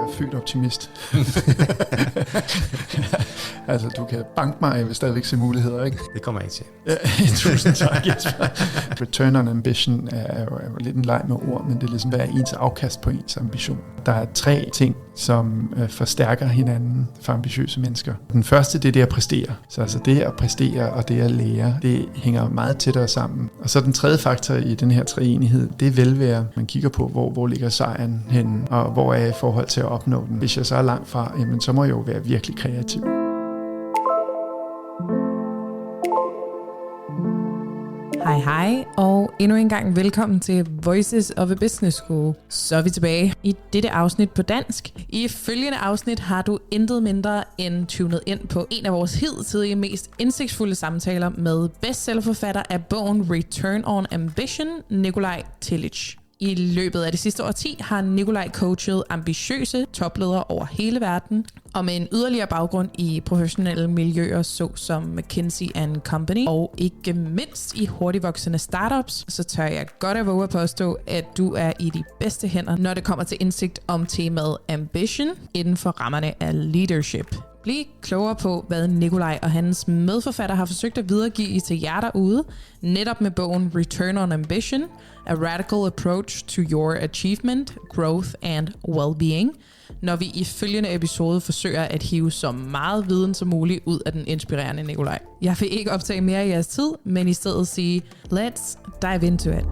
er født optimist. Altså, du kan banke mig, jeg vil stadigvæk se muligheder, ikke? Det kommer jeg ikke til. Tusind tak, Jesper. Return on ambition er jo lidt en leg med ord, men det er ligesom, hvad er ens afkast på ens ambition. Der er 3 ting, som forstærker hinanden for ambitiøse mennesker. Den første, det er det at præstere. Så altså det at præstere og det at lære, det hænger meget tættere sammen. Og så den tredje faktor i den her treenighed, det er velvære. Man kigger på, hvor ligger sejren henne, og hvor er jeg i forhold til at opnå den. Hvis jeg så er langt fra, jamen, så må jeg jo være virkelig kreativ. Hej hej, og endnu en gang velkommen til Voices of a Business School. Så er vi tilbage i dette afsnit på dansk. I følgende afsnit har du intet mindre end tunet ind på en af vores hidtidige mest indsigtsfulde samtaler med bestsellerforfatter af bogen Return on Ambition, Nikolaj Tillich. I løbet af det sidste årti har Nikolaj coachet ambitiøse topledere over hele verden, og med en yderligere baggrund i professionelle miljøer såsom McKinsey & Company, og ikke mindst i hurtigvoksende startups, så tør jeg godt at våge at påstå, at du er i de bedste hænder, når det kommer til indsigt om temaet ambition inden for rammerne af leadership. Bliv klogere på, hvad Nikolaj og hans medforfatter har forsøgt at videregive til jer derude, netop med bogen Return on Ambition, A Radical Approach to Your Achievement, Growth and Wellbeing, når vi i følgende episode forsøger at hive så meget viden som muligt ud af den inspirerende Nikolaj. Jeg vil ikke optage mere af jeres tid, men i stedet sige, let's dive into it.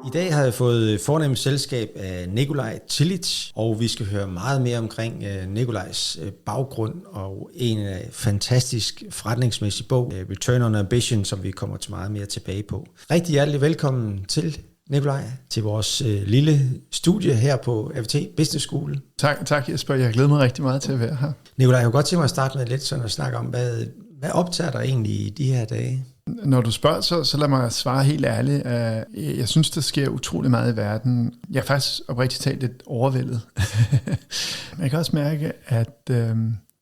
I dag har jeg fået fornemt selskab af Nikolaj Tillich, og vi skal høre meget mere omkring Nikolajs baggrund og en fantastisk forretningsmæssig bog, Return on Ambition, som vi kommer til meget mere tilbage på. Rigtig hjertelig velkommen til Nikolaj, til vores lille studie her på FT Business School. Tak Jesper, jeg glæder mig rigtig meget til at være her. Nikolaj, jeg kunne godt tænke mig at starte med lidt sådan at snakke om, hvad optager dig egentlig i de her dage? Når du spørger, så lad mig svare helt ærligt. Jeg synes, der sker utrolig meget i verden. Jeg er faktisk oprigtigt talt lidt overvældet. Man kan også mærke, at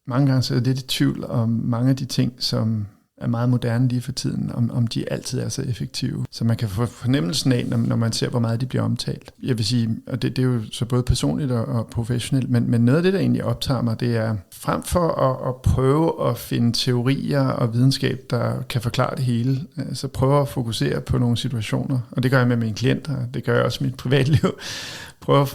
mange gange så er jeg lidt i tvivl om mange af de ting, som er meget moderne lige for tiden, om de altid er så effektive. Så man kan få fornemmelsen af, når man ser, hvor meget de bliver omtalt. Jeg vil sige, og det er jo så både personligt og professionelt, men noget af det, der egentlig optager mig, det er frem for at prøve at finde teorier og videnskab, der kan forklare det hele, så prøve at fokusere på nogle situationer. Og det gør jeg med mine klienter, det gør jeg også i mit privatliv. Prøve at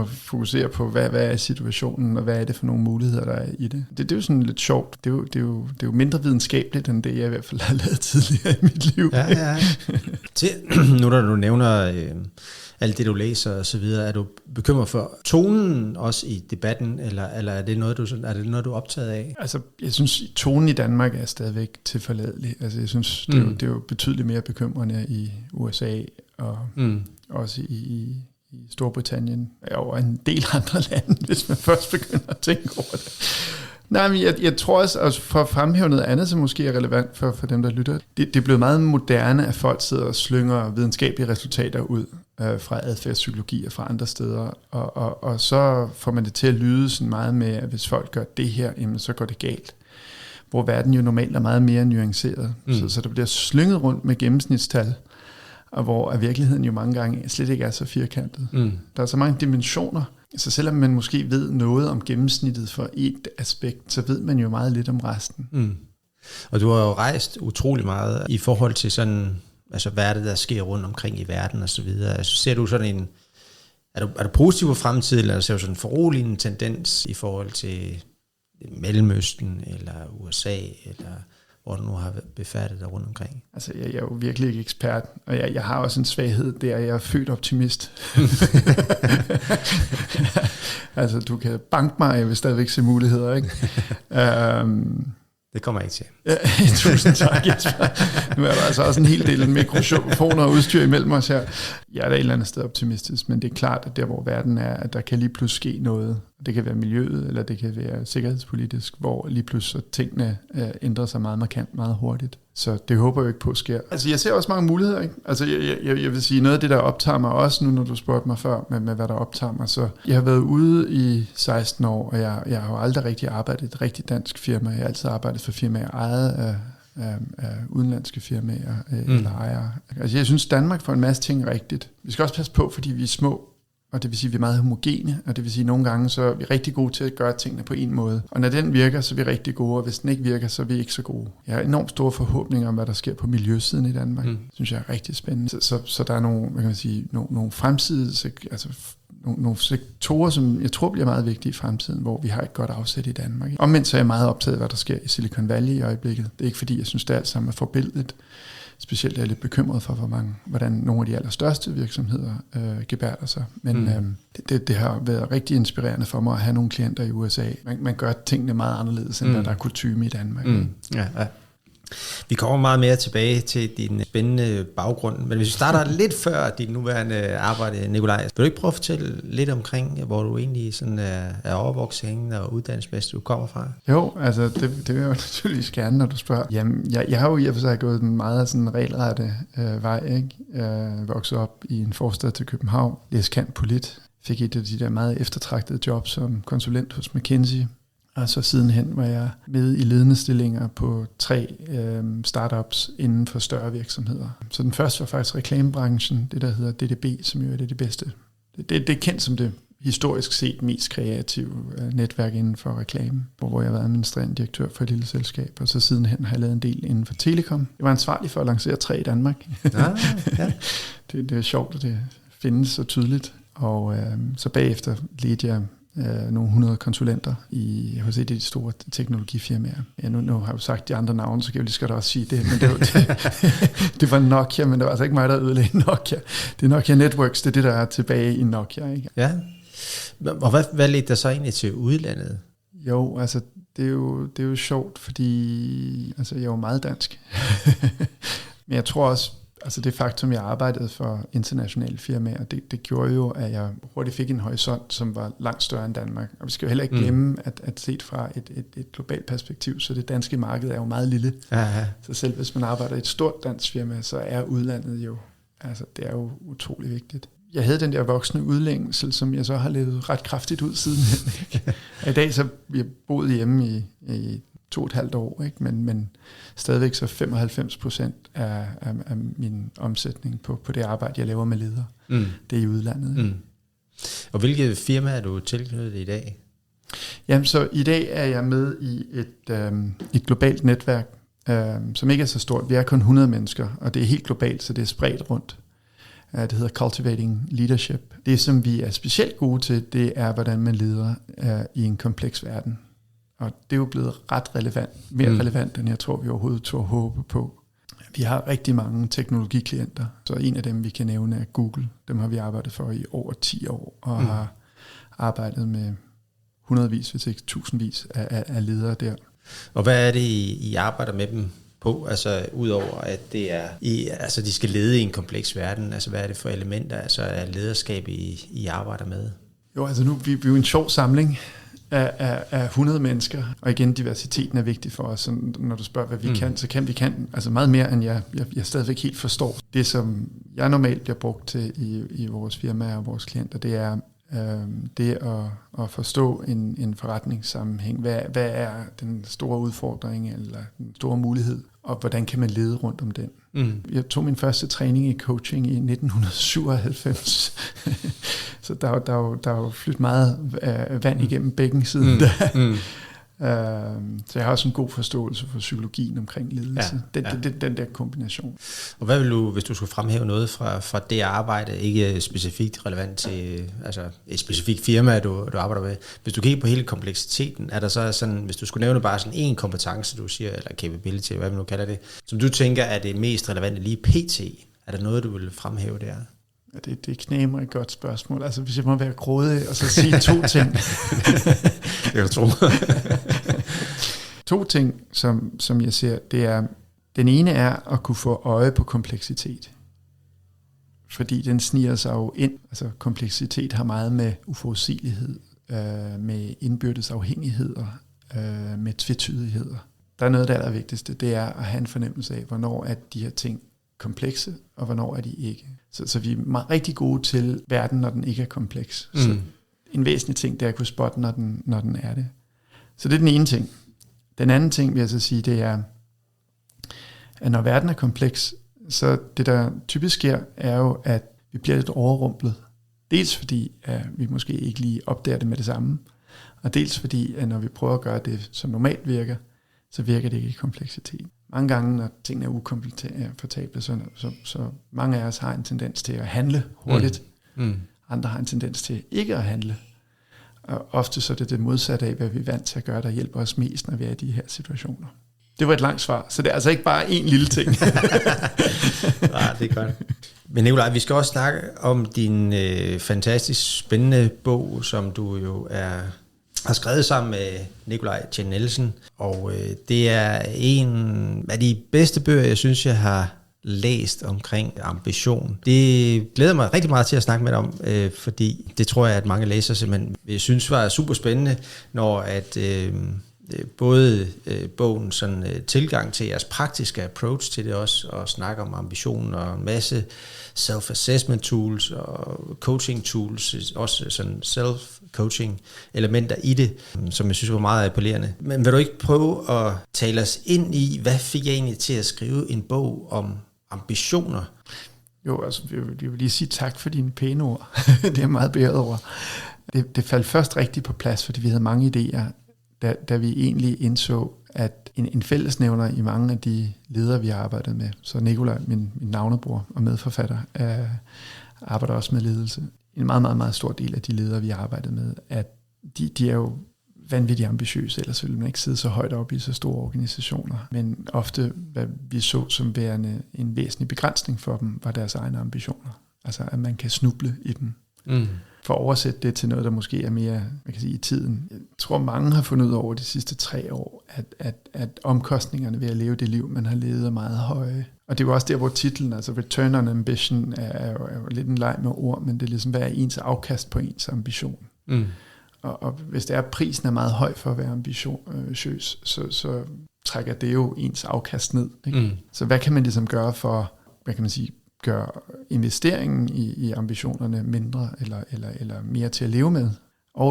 fokusere på, hvad er situationen, og hvad er det for nogle muligheder, der er i det. Det er jo sådan lidt sjovt. Det er jo mindre videnskabeligt, end det jeg i hvert fald har lavet tidligere i mit liv. Ja. Nu når du nævner alt det, du læser og så videre, er du bekymret for tonen også i debatten, eller er det noget, du er optaget af? Altså, jeg synes, tonen i Danmark er stadigvæk tilforladelig. Altså, jeg synes, det er jo betydeligt mere bekymrende i USA, og også i Storbritannien og en del andre lande, hvis man først begynder at tænke over det. Nej, men jeg tror også, for at fremhæve noget andet, som måske er relevant for dem, der lytter, det er blevet meget moderne, at folk sidder og slynger videnskabelige resultater ud fra adfærdspsykologi og fra andre steder, og så får man det til at lyde sådan meget med, at hvis folk gør det her, jamen, så går det galt. Hvor verden jo normalt er meget mere nuanceret. Så der bliver slynget rundt med gennemsnitstal, og hvor virkeligheden jo mange gange slet ikke er så firkantet. Der er så mange dimensioner, så selvom man måske ved noget om gennemsnittet for et aspekt, så ved man jo meget lidt om resten. Og du har jo rejst utrolig meget i forhold til sådan, altså hvad er det, der sker rundt omkring i verden og så videre. Altså ser du sådan en, er du positiv på fremtiden, eller ser du sådan en foruroligende tendens i forhold til Mellemøsten, eller USA, eller hvor du nu har befærdet dig rundt omkring? Altså, jeg er jo virkelig ikke ekspert, og jeg har også en svaghed, det er, at jeg er født optimist. Altså, du kan banke mig, jeg vil stadigvæk se muligheder, ikke? Det kommer jeg ikke til. Tusind tak, Jesper. Nu er der altså også en hel del af mikrofoner og udstyr imellem os her. Jeg er da et eller andet sted optimistisk, men det er klart, at der hvor verden er, at der kan lige pludselig ske noget. Det kan være miljøet, eller det kan være sikkerhedspolitisk, hvor lige pludselig tingene ændrer sig meget markant, meget hurtigt. Så det håber jeg ikke på sker. Altså jeg ser også mange muligheder, ikke? Altså jeg vil sige, noget af det, der optager mig også nu, når du spurgte mig før, med hvad der optager mig. Så jeg har været ude i 16 år, og jeg har jo aldrig rigtig arbejdet i et rigtig dansk firma. Jeg har altid arbejdet for firmaer ejet af udenlandske firmaer eller ejere. Altså jeg synes, Danmark får en masse ting rigtigt. Vi skal også passe på, fordi vi er små. og det vil sige, at vi er meget homogene, og det vil sige, at nogle gange så er vi rigtig gode til at gøre tingene på en måde. Og når den virker, så er vi rigtig gode, og hvis den ikke virker, så er vi ikke så gode. Jeg har enormt store forhåbninger om, hvad der sker på miljøsiden i Danmark. Synes jeg er rigtig spændende. Så der er nogle, hvad kan man sige, nogle fremtidige, altså nogle sektorer, som jeg tror bliver meget vigtige i fremtiden, hvor vi har et godt afsæt i Danmark. Omvendt så er jeg meget optaget af, hvad der sker i Silicon Valley i øjeblikket. Det er ikke fordi, jeg synes, det alt sammen er forbilledet. Specielt er jeg lidt bekymret for, hvordan nogle af de allerstørste virksomheder gebærder sig. Men det har været rigtig inspirerende for mig at have nogle klienter i USA. Man gør tingene meget anderledes, end hvad der er kutyme i Danmark. Ja. Vi kommer meget mere tilbage til din spændende baggrund, men hvis vi starter lidt før dit nuværende arbejde, Nikolaj, vil du ikke prøve at fortælle lidt omkring, hvor du egentlig sådan er overvokset og uddannelsesmæssigt du kommer fra? Jo, altså det vil jeg jo naturligvis gerne, når du spørger. Jamen, jeg har jo i og for sig gået den meget sådan regelrette vej, ikke? Vokset op i en forstad til København, læste cand. Polit, fik et af de der meget eftertragtede jobs som konsulent hos McKinsey. Og så sidenhen var jeg med i ledende stillinger på 3 startups inden for større virksomheder. Så den første var faktisk reklamebranchen, det der hedder DDB, som jo er det bedste. Det er kendt som det historisk set mest kreative netværk inden for reklame, hvor jeg var administrerende direktør for et lille selskab, og så sidenhen har jeg lavet en del inden for Telekom. Jeg var ansvarlig for at lancere 3 i Danmark. Ja. Det er sjovt, at det findes så tydeligt. Og så bagefter ledte jeg nogle 100 konsulenter hos et af de store teknologifirmaer. Ja, nu har jeg sagt de andre navne, så kan jeg lige da også sige det, men det var Nokia, men det var altså ikke mig, der ødelagde Nokia. Det er Nokia Networks, det er det, der er tilbage i Nokia. Ikke? Ja. Og hvad ledte der så egentlig til udlandet? Jo, altså det er jo sjovt, fordi altså, jeg er jo meget dansk. Men jeg tror også, altså det faktum, jeg arbejdede for internationale firmaer, det gjorde jo, at jeg hurtigt fik en horisont, som var langt større end Danmark. Og vi skal jo heller ikke glemme, at set fra et globalt perspektiv, så det danske marked er jo meget lille. Aha. Så selv hvis man arbejder i et stort dansk firma, så er udlandet jo, altså det er jo utrolig vigtigt. Jeg havde den der voksne udlængsel, som jeg så har levet ret kraftigt ud siden. I dag så jeg boet hjemme i 2,5 år, ikke? Men stadigvæk så 95% af min omsætning på det arbejde, jeg laver med ledere, det er i udlandet. Og hvilke firma er du tilknyttet i dag? Jamen, så i dag er jeg med i et globalt netværk, som ikke er så stort. Vi er kun 100 mennesker, og det er helt globalt, så det er spredt rundt. Det hedder Cultivating Leadership. Det, som vi er specielt gode til, det er, hvordan man leder i en kompleks verden. Og det er jo blevet ret relevant, mere relevant, end jeg tror, vi overhovedet tog håbe på. Vi har rigtig mange teknologiklienter, så en af dem, vi kan nævne, er Google. Dem har vi arbejdet for i over 10 år, og har arbejdet med hundredvis, hvis ikke tusindvis af ledere der. Og hvad er det, I arbejder med dem på? Altså udover at det er, altså de skal lede i en kompleks verden, altså hvad er det for elementer, altså af lederskab, I arbejder med? Jo, altså nu vi er jo en sjov samling af 100 mennesker, og igen, diversiteten er vigtig for os. Så når du spørger, hvad vi kan, så kan vi altså meget mere, end jeg stadigvæk helt forstår. Det, som jeg normalt bliver brugt til i vores firmaer og vores klienter, det er det at forstå en forretningssammenhæng. Hvad er den store udfordring, eller den store mulighed, og hvordan kan man lede rundt om den? Jeg tog min første træning i coaching i 1997, så der er jo flyttet meget vand igennem bækken siden da. Så jeg har også en god forståelse for psykologien omkring ledelse. Den der kombination. Og hvad vil du, hvis du skulle fremhæve noget fra det arbejde, ikke specifikt relevant til altså et specifikt firma, du arbejder med, hvis du kigger på hele kompleksiteten, er der så sådan, hvis du skulle nævne bare sådan en kompetence, du siger, eller capability, hvad vi nu kalder det, som du tænker er det mest relevante lige pt, er der noget, du vil fremhæve der? Ja, det knæmer et godt spørgsmål. Altså, hvis jeg må være grådig og så sige 2 ting. Det kan du tro. 2 ting, som jeg ser, det er, den ene er at kunne få øje på kompleksitet. Fordi den sniger sig jo ind. Altså, kompleksitet har meget med uforudsigelighed, med indbyrdes afhængigheder, med tvetydigheder. Der er noget, der er det vigtigste, det er at have en fornemmelse af, hvornår er de her ting komplekse, og hvornår er de ikke. Så vi er rigtig gode til verden, når den ikke er kompleks. Så en væsentlig ting, det er at kunne spotte, når den er det. Så det er den ene ting. Den anden ting, vil jeg så sige, det er, at når verden er kompleks, så det, der typisk sker, er jo, at vi bliver lidt overrumplet Dels fordi vi måske ikke lige opdager det med det samme, og dels fordi, at når vi prøver at gøre det, som normalt virker, så virker det ikke i kompleksitet. Mange gange, når tingene er ukomfortable, så mange af os har en tendens til at handle hurtigt. Andre har en tendens til ikke at handle. Og ofte så er det modsatte af, hvad vi er vant til at gøre, der hjælper os mest, når vi er i de her situationer. Det var et langt svar, så det er altså ikke bare én lille ting. Nej, det er godt. Men Nikolaj, vi skal også snakke om din fantastisk spændende bog, som du jo har skrevet sammen med Nikolaj Tjern Nielsen. Og det er en af de bedste bøger, jeg synes, jeg har læst omkring ambition. Det glæder mig rigtig meget til at snakke med dig om, fordi det tror jeg, at mange læsere simpelthen synes var super spændende, når at både bogen sådan tilgang til jeres praktiske approach til det også, og snakke om ambition og en masse self-assessment tools og coaching tools, også sådan self-coaching elementer i det, som jeg synes var meget appellerende. Men vil du ikke prøve at tale os ind i, hvad fik jeg egentlig til at skrive en bog om ambitioner? Jo, altså jeg vil lige sige tak for dine pæne ord. Det er jeg meget beæret over. Det faldt først rigtig på plads, fordi vi havde mange idéer, da vi egentlig indså, at en fællesnævner i mange af de ledere, vi har arbejdet med, så Nikolaj, min navnebror og medforfatter, arbejder også med ledelse. En meget, meget, meget stor del af de ledere, vi har arbejdet med, at de er jo vanvittigt ambitiøse, ellers ville man ikke sidde så højt op i så store organisationer. Men ofte, hvad vi så som værende en væsentlig begrænsning for dem, var deres egne ambitioner. Altså, at man kan snuble i dem. For at oversætte det til noget, der måske er mere, man kan sige, i tiden. Jeg tror, mange har fundet ud over de sidste 3 år, at omkostningerne ved at leve det liv, man har levet, er meget høje. Og det er jo også der, hvor titlen, altså Return on Ambition, er jo lidt en leg med ord, men det er ligesom, hvad er ens afkast på ens ambition? Og hvis det er, prisen er meget høj for at være ambitiøs, så trækker det jo ens afkast ned. Ikke? Så hvad kan man ligesom gøre for, hvad kan man sige, gøre investeringen i ambitionerne mindre eller mere til at leve med,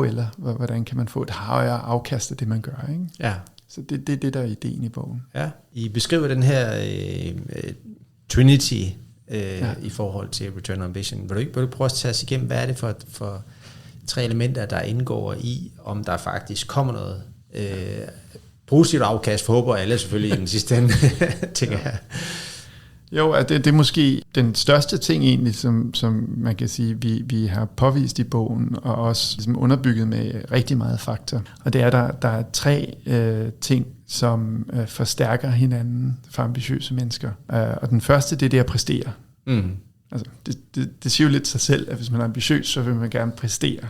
eller hvordan kan man få et højere afkast af det, man gør. Ikke? Ja. Så det er det, der er ideen i bogen. Ja. I beskriver den her Trinity i forhold til Return on Ambition. Vil du prøve at tage os igennem, hvad er det for 3 elementer, der indgår i, om der faktisk kommer noget positivt afkast, for håber alle selvfølgelig i den sidste ende, tænker jeg. Jo, det er måske den største ting egentlig, som man kan sige, vi har påvist i bogen, og også ligesom underbygget med rigtig meget fakta. Og det er, der er 3 ting, som forstærker hinanden for ambitiøse mennesker. Og den første, det er det at præstere. Altså, det siger jo lidt sig selv, at hvis man er ambitiøs, så vil man gerne præstere.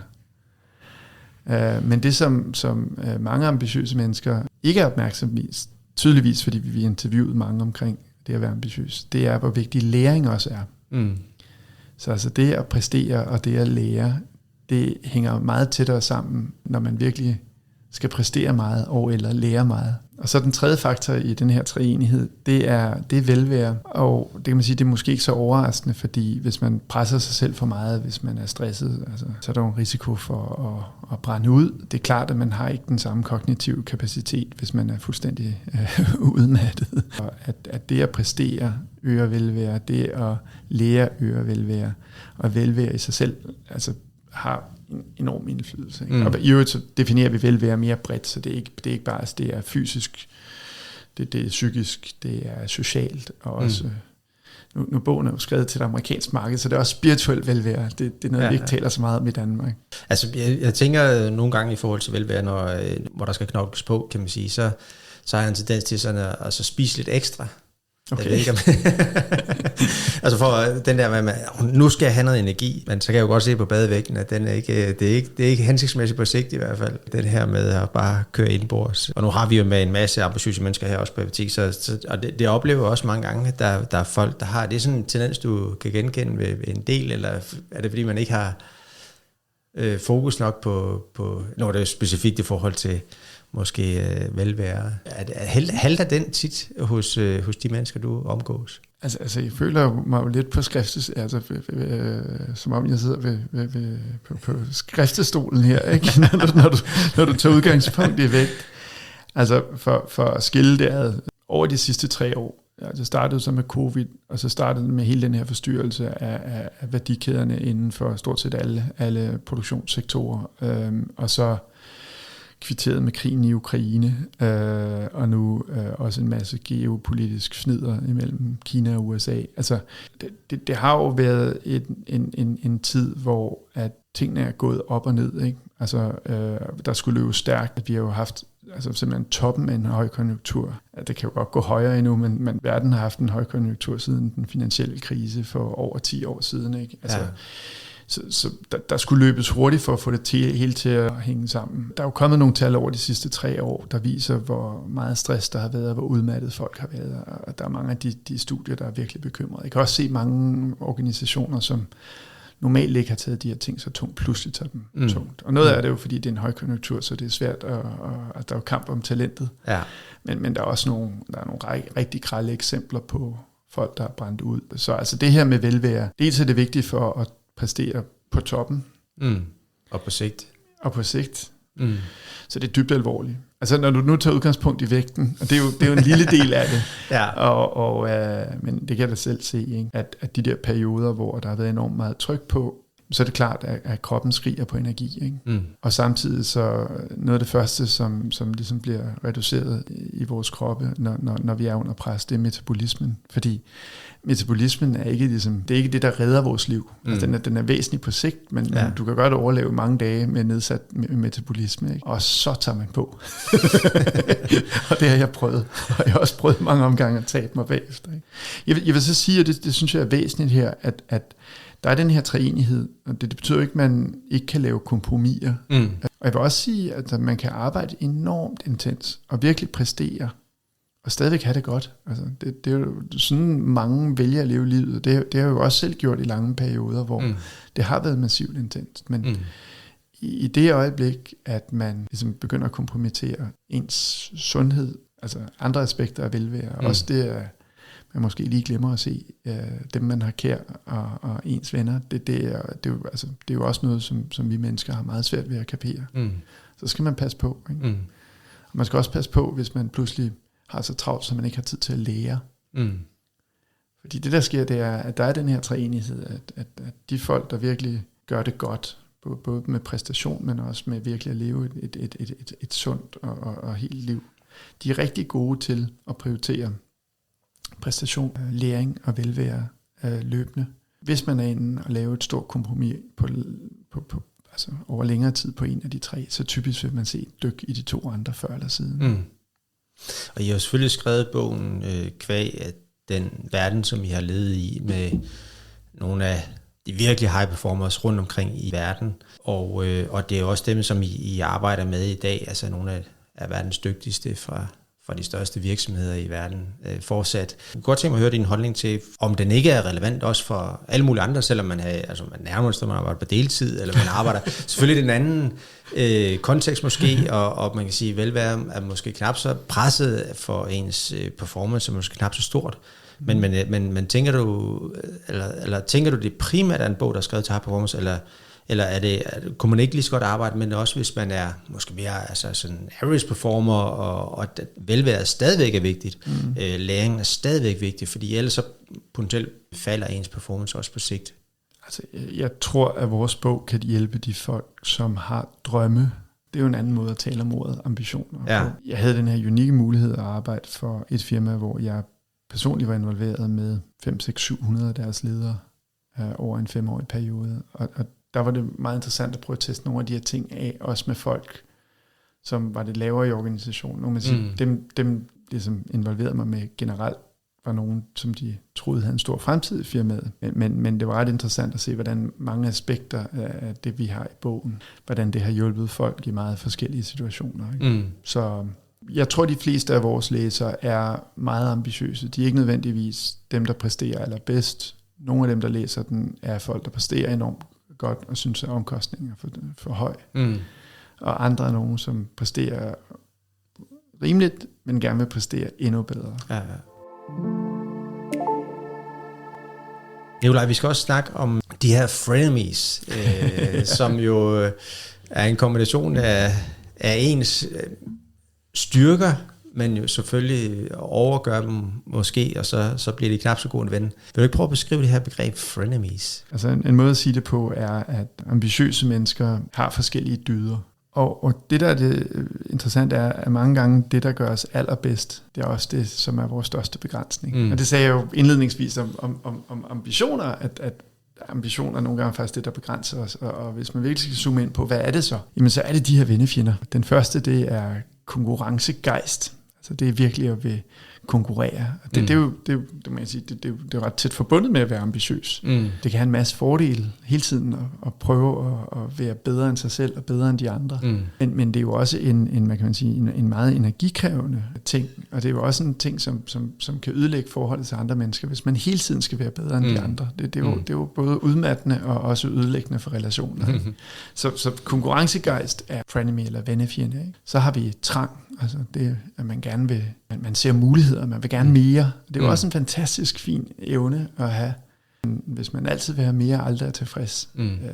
Men det, som mange ambitiøse mennesker ikke er opmærksomme i, tydeligvis fordi vi interviewet mange omkring det at være ambitiøs, det er, hvor vigtig læring også er. Så altså det at præstere og det at lære, det hænger meget tættere sammen, når man virkelig skal præstere meget eller lære meget. Og så den tredje faktor i den her treenighed, det er velvære. Og det kan man sige, det er måske ikke så overraskende, fordi hvis man presser sig selv for meget, hvis man er stresset, altså, så er der jo en risiko for at brænde ud. Det er klart, at man har ikke den samme kognitive kapacitet, hvis man er fuldstændig udmattet. Og at det at præstere øger velvære, det at lære øger velvære, og velvære i sig selv altså har en enorm indflydelse. Og i øvrigt så definerer vi velvære mere bredt, så det er ikke bare, altså det er fysisk, det er psykisk, det er socialt, og også, nu bogen er jo skrevet til det amerikanske marked, så det er også spirituelt velvære. Det er noget, vi ikke taler så meget om i Danmark. Altså, jeg tænker nogle gange i forhold til velvære, hvor der skal knokles på, kan man sige, så har jeg en tendens til sådan at spise lidt ekstra. Okay. Jeg ved ikke, altså for den der med, nu skal jeg have noget energi, men så kan jeg jo godt se på badevægten, at det er ikke hensigtsmæssigt på sigt i hvert fald, den her med at bare køre indbords. Og nu har vi jo med en masse ambitiøse mennesker her også på Apotek, og det oplever også mange gange, at der er folk, der har, det er sådan en tendens, du kan genkende ved en del, eller er det fordi man ikke har fokus nok på når det er specifikt i forhold til måske velvære. Halter den tit hos de mennesker, du omgås? Altså jeg føler mig jo lidt på som om jeg sidder på skriftestolen her, ikke? når du tager udgangspunkt i vægt. Altså for at skille det ad, over de sidste 3 år, det startede så med covid, og så startede det med hele den her forstyrrelse af værdikæderne inden for stort set alle produktionssektorer, og så kvitteret med krigen i Ukraine, og nu også en masse geopolitisk fnider imellem Kina og USA. Altså, det har jo været en tid, hvor at tingene er gået op og ned, ikke? Altså, der skulle løbe stærkt. Vi har jo haft simpelthen toppen af en højkonjunktur. Det kan jo godt gå højere endnu, men verden har haft en højkonjunktur siden den finansielle krise for over 10 år siden, ikke? Altså, ja. Så der skulle løbes hurtigt for at få det hele til at hænge sammen. Der er jo kommet nogle tal over de sidste 3 år, der viser, hvor meget stress der har været, og hvor udmattet folk har været. Og der er mange af de studier, der er virkelig bekymrede. Jeg kan også se mange organisationer, som normalt ikke har taget de her ting så tungt, pludselig tager dem tungt. Og noget af det er jo, fordi det er en højkonjunktur, så det er svært, at der er jo kamp om talentet. Ja. Men der er også nogle rigtig grelle eksempler på folk, der er brændt ud. Så altså det her med velvære, dels er det vigtigt for at præstere på toppen. Og på sigt. Så det er dybt alvorligt. Altså når du nu tager udgangspunkt i vægten, og det er jo en lille del af det, ja. Men det kan jeg da selv se, ikke? At de der perioder, hvor der har været enormt meget tryk på, så er det klart, at kroppen skriger på energi. Ikke? Og samtidig så noget af det første, som ligesom bliver reduceret i vores kroppe, når vi er under pres, det er metabolismen. Fordi metabolismen er ikke ligesom, det er ikke det, der redder vores liv. Altså, den er væsentlig på sigt, men du kan godt overleve mange dage med nedsat metabolisme. Ikke? Og så tager man på. Og det har jeg prøvet. Og jeg har også prøvet mange omgange at tabe mig bagefter. Ikke? Jeg vil så sige, og det synes jeg er væsentligt her, at der er den her treenighed, og det betyder ikke, at man ikke kan lave kompromiser. Og jeg vil også sige, at man kan arbejde enormt intens og virkelig præstere, og stadigvæk have det godt. Altså, det er jo sådan, mange vælger at leve livet. Det har jeg jo også selv gjort i lange perioder, hvor det har været massivt intenst. Men i det øjeblik, at man ligesom begynder at kompromittere ens sundhed, altså andre aspekter af velvære, også det er, man måske lige glemmer at se dem, man har kær og ens venner, det er jo også noget, som vi mennesker har meget svært ved at kapere. Så skal man passe på. Ikke? Og man skal også passe på, hvis man pludselig har så travlt, så man ikke har tid til at lære. Fordi det, der sker, det er, at der er den her treenighed, at de folk, der virkelig gør det godt, både med præstation, men også med virkelig at leve et sundt og helt liv, de er rigtig gode til at prioritere præstation, læring og velvære løbende. Hvis man er inde og laver et stort kompromis på altså over længere tid på en af de 3, så typisk vil man se et dyk i de 2 andre før eller siden. Og I har jo selvfølgelig skrevet bogen kvæg af den verden, som I har levet i, med nogle af de virkelig high performers rundt omkring i verden. Og det er jo også dem, som I arbejder med i dag, altså nogle af verdens dygtigste fra de største virksomheder i verden fortsat. Jeg kunne godt tænke mig at høre din holdning til, om den ikke er relevant også for alle mulige andre, selvom man nærmest man arbejder på deltid, eller man arbejder selvfølgelig den anden kontekst måske, og man kan sige, velvære er måske knap så presset for ens performance, er måske knap så stort. Men tænker du det primært er en bog, der er skrevet til high performance, eller kunne man ikke lige så godt arbejde med det også, hvis man er måske mere sådan average performer, og velvære stadigvæk er vigtigt. Læringen er stadigvæk vigtig, fordi ellers så potentielt falder ens performance også på sigt. Altså, jeg tror, at vores bog kan hjælpe de folk, som har drømme. Det er jo en anden måde at tale om ordet ambitioner. Ja. Jeg havde den her unikke mulighed at arbejde for et firma, hvor jeg personligt var involveret med 500-700 af deres ledere over en 5-årig periode. Og der var det meget interessant at prøve at teste nogle af de her ting af, også med folk, som var det lavere i organisationen. Nogle sige, dem ligesom involverede mig med generelt, var nogen, som de troede havde en stor fremtid i firmaet. Men det var ret interessant at se, hvordan mange aspekter af det, vi har i bogen, hvordan det har hjulpet folk i meget forskellige situationer. Ikke? Så jeg tror, de fleste af vores læsere er meget ambitiøse. De er ikke nødvendigvis dem, der præsterer allerbedst. Nogle af dem, der læser den, er folk, der præsterer enormt godt og synes, at omkostninger er for høj. Og andre er nogen, som præsterer rimeligt, men gerne vil præstere endnu bedre. Ja. Nikolaj, vi skal også snakke om de her frenemies, som jo er en kombination af ens styrker, men jo selvfølgelig overgør dem måske, og så bliver de knap så gode en ven. Vil du ikke prøve at beskrive det her begreb frenemies? Altså en måde at sige det på er, at ambitiøse mennesker har forskellige dyder. Og det, der er det interessante, er, at mange gange det, der gør os allerbedst, det er også det, som er vores største begrænsning. Og det sagde jeg jo indledningsvis om ambitioner, at ambitioner nogle gange faktisk det, der begrænser os. Og hvis man virkelig skal zoome ind på, hvad er det så? Jamen så er det de her vennefjender. Den første, det er konkurrencegejst. Altså det er virkelig at vil konkurrere. Det er jo ret tæt forbundet med at være ambitiøs. Det kan have en masse fordele hele tiden at prøve at være bedre end sig selv og bedre end de andre. Men det er jo også en meget energikrævende ting, og det er jo også en ting, som kan ødelægge forholdet til andre mennesker, hvis man hele tiden skal være bedre end de andre. Det er jo både udmattende og også ødelæggende for relationer. Så konkurrencegejst er frenemy eller vennefjende. Ikke? Så har vi trang, altså det, at man gerne vil, man ser muligheder, man vil gerne mere. Det er jo også en fantastisk fin evne at have. Hvis man altid vil have mere, aldrig er tilfreds.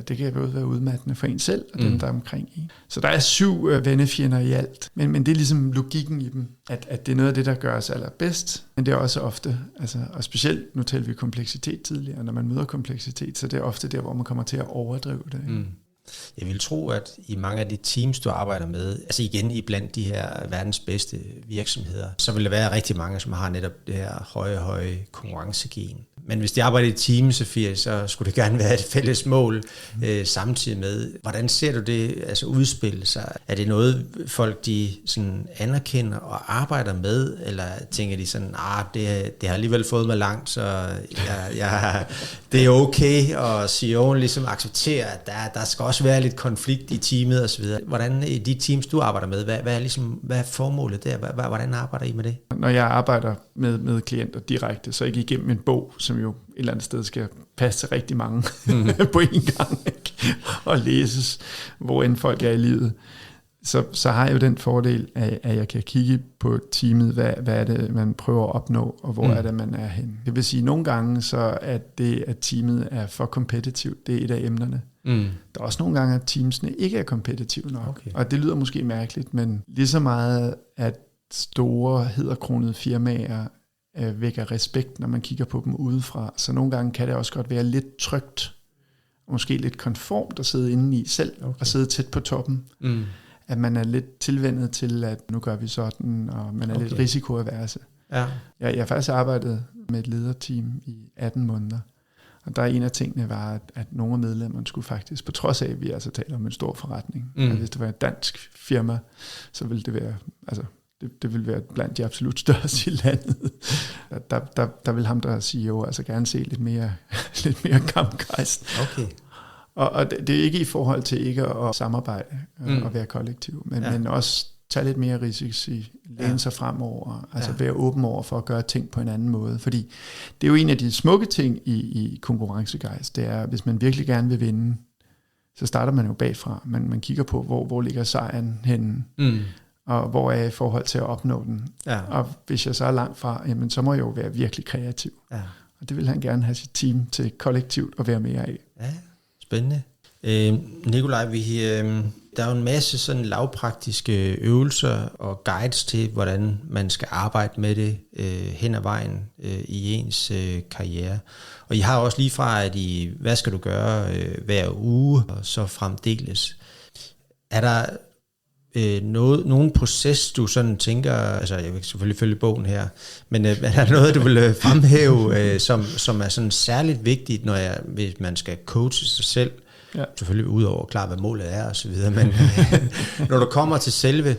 Det kan både være udmattende for en selv og dem, der er omkring en. Så der er 7 vennefjender i alt. Men det er ligesom logikken i dem, at det er noget af det, der gør os allerbedst. Men det er også ofte, altså, og specielt, nu talte vi kompleksitet tidligere, når man møder kompleksitet, så det er ofte der, hvor man kommer til at overdrive det. Jeg vil tro, at i mange af de teams, du arbejder med, altså igen i blandt de her verdens bedste virksomheder, så vil der være rigtig mange, som har netop det her høje konkurrencegen. Men hvis de arbejder i team, Sofie, så skulle det gerne være et fælles mål samtidig med. Hvordan ser du det altså udspille sig? Er det noget, folk de sådan anerkender og arbejder med, eller tænker de sådan, det har alligevel fået mig langt, så det er okay, og CEO'en ligesom accepterer, at der skal også være lidt konflikt i teamet osv. Hvordan i de teams, du arbejder med, hvad er formålet der? Hvordan arbejder I med det? Når jeg arbejder med klienter direkte, så ikke igennem en bog, som jo et eller andet sted skal passe til rigtig mange på en gang, ikke? Og læses, hvor end folk er i livet. Så har jeg jo den fordel, at jeg kan kigge på teamet, hvad er det, man prøver at opnå, og hvor er det, man er henne. Det vil sige, nogle gange, så at det, at teamet er for kompetitivt, det er et af emnerne. Der er også nogle gange, at teamsene ikke er kompetitive nok. Okay. Og det lyder måske mærkeligt, men lige så meget, at store, hæderkronede firmaer vækker respekt, når man kigger på dem udefra. Så nogle gange kan det også godt være lidt trygt, og måske lidt konformt at sidde inde i selv, og sidde tæt på toppen. At man er lidt tilvænnet til, at nu gør vi sådan, og man er lidt risikoaverse. Ja. Jeg har faktisk arbejdet med et lederteam i 18 måneder, og der er en af tingene var, at nogle af medlemmerne skulle faktisk, på trods af, at vi altså taler om en stor forretning, at hvis det var et dansk firma, så ville det være, altså det ville være blandt de absolut største i landet. Der vil ham, der er CEO, altså gerne se lidt mere kampgejst. Okay. Og det er ikke i forhold til ikke at samarbejde og være kollektiv, men også tage lidt mere risici, læne sig fremover, altså være åben over for at gøre ting på en anden måde. Fordi det er jo en af de smukke ting i konkurrencegejst, det er, hvis man virkelig gerne vil vinde, så starter man jo bagfra. Man kigger på, hvor ligger sejren henne, og hvor er jeg i forhold til at opnå den. Ja. Og hvis jeg så er langt fra, jamen, så må jeg jo være virkelig kreativ. Ja. Og det vil han gerne have sit team til kollektivt at være mere af. Ja. Spændende. Nikolaj, der er jo en masse sådan lavpraktiske øvelser og guides til, hvordan man skal arbejde med det hen ad vejen i ens karriere. Og I har også lige fra, at hvad skal du gøre hver uge, og så fremdeles. Er der nogen proces, du sådan tænker, altså jeg vil selvfølgelig følge bogen her, men er der noget, du vil fremhæve, som er sådan særligt vigtigt, hvis man skal coache sig selv? Ja. Selvfølgelig udover klar, hvad målet er og så videre, men når du kommer til selve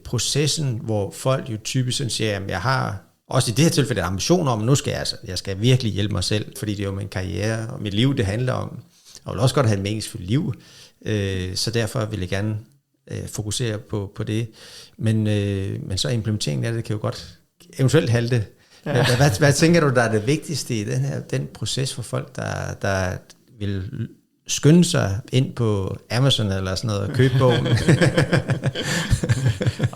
processen, hvor folk jo typisk sådan siger, at jeg har også i det her tilfælde ambitioner om, at nu skal jeg skal virkelig hjælpe mig selv, fordi det er jo min karriere og mit liv, det handler om. Jeg vil også godt have et meningsfuldt liv, så derfor vil jeg gerne fokusere på det. Men så implementeringen af det kan jo godt eventuelt halte. Ja. Hvad tænker du, der er det vigtigste i den proces for folk, der vil skynde sig ind på Amazon eller sådan noget og købe bogen?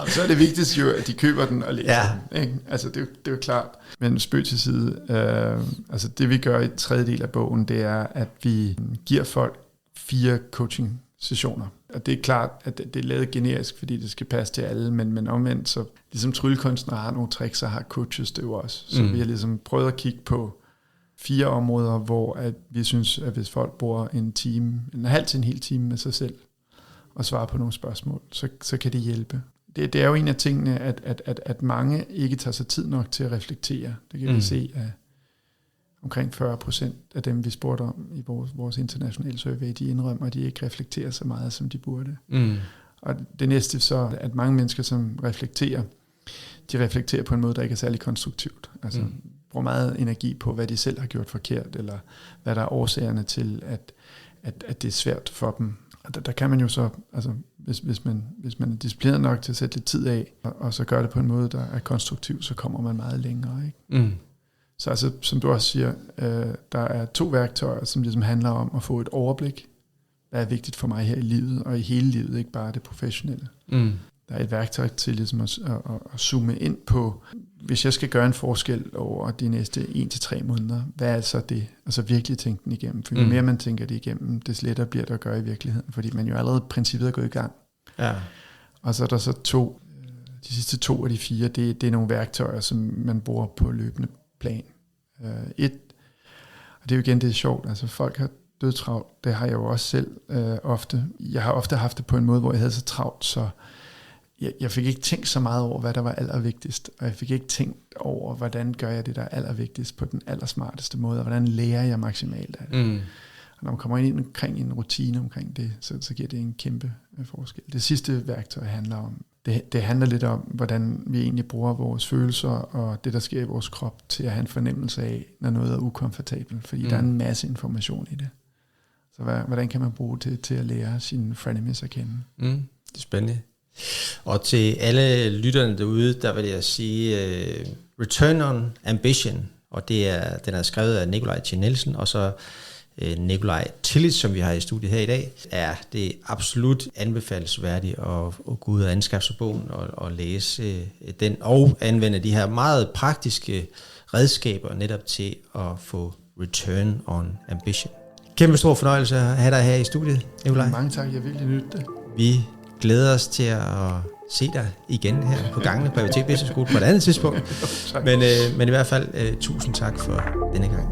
Så er det vigtigste jo, at de køber den og læser den. Ikke? Altså det er jo klart. Men spøg til side. Altså det vi gør i 3. del af bogen, det er, at vi giver folk 4 coaching sessioner. Og det er klart, at det er lavet generisk, fordi det skal passe til alle, men omvendt, så ligesom tryllekunstnere har nogle tricks, så har coaches det jo også. Så vi har ligesom prøvet at kigge på 4 områder, hvor at vi synes, at hvis folk bruger en halv til en hel time med sig selv, og svarer på nogle spørgsmål, så kan det hjælpe. Det er jo en af tingene, at mange ikke tager sig tid nok til at reflektere. Det kan vi se af omkring 40% af dem, vi spurgte om i vores internationale survey, de indrømmer, at de ikke reflekterer så meget, som de burde. Og det næste så, at mange mennesker, som reflekterer, de reflekterer på en måde, der ikke er særlig konstruktivt. Altså bruger meget energi på, hvad de selv har gjort forkert, eller hvad der er årsagerne til, at det er svært for dem. Og der kan man jo så, altså hvis man er disciplineret nok til at sætte lidt tid af, og så gør det på en måde, der er konstruktiv, så kommer man meget længere, ikke? Så altså, som du også siger, der er 2 værktøjer, som ligesom handler om at få et overblik, hvad er vigtigt for mig her i livet, og i hele livet, ikke bare det professionelle. Der er et værktøj til ligesom at zoome ind på, hvis jeg skal gøre en forskel over de næste 1-3 måneder, hvad er så det? Altså virkelig tænke den igennem. For jo mere man tænker det igennem, des lettere bliver det at gøre i virkeligheden, fordi man jo allerede i princippet er gået i gang. Ja. Og så er der så 2, de sidste 2 af de 4, det er nogle værktøjer, som man bruger på løbende plan. Og det er jo igen, det er sjovt, altså folk har dødtravlt, det har jeg jo også selv ofte. Jeg har ofte haft det på en måde, hvor jeg havde så travlt, så jeg fik ikke tænkt så meget over, hvad der var allervigtigst, og jeg fik ikke tænkt over, hvordan gør jeg det, der er allervigtigst på den allersmarteste måde, og hvordan lærer jeg maksimalt af det. Og når man kommer ind omkring en rutine omkring det, så giver det en kæmpe forskel. Det sidste værktøj handler om, det handler lidt om, hvordan vi egentlig bruger vores følelser og det, der sker i vores krop, til at have en fornemmelse af, når noget er ukomfortabelt, fordi der er en masse information i det. Så hvordan kan man bruge det til at lære sine frenemies at kende? Det er spændende. Og til alle lytterne derude, der vil jeg sige Return on Ambition, og den er skrevet af Nikolaj T. Nielsen, og så Nikolaj Tillich, som vi har i studiet her i dag, er det absolut anbefalesværdigt at gå ud og anskaffe sig bogen og læse den, og anvende de her meget praktiske redskaber netop til at få Return on Ambition. Kæmpe stor fornøjelse at have dig her i studiet, Nikolaj. Mange tak, jeg virkelig nytte det. Vi glæder os til at se dig igen her på gangene på ABT Business School på et andet tidspunkt. Men i hvert fald tusind tak for denne gang.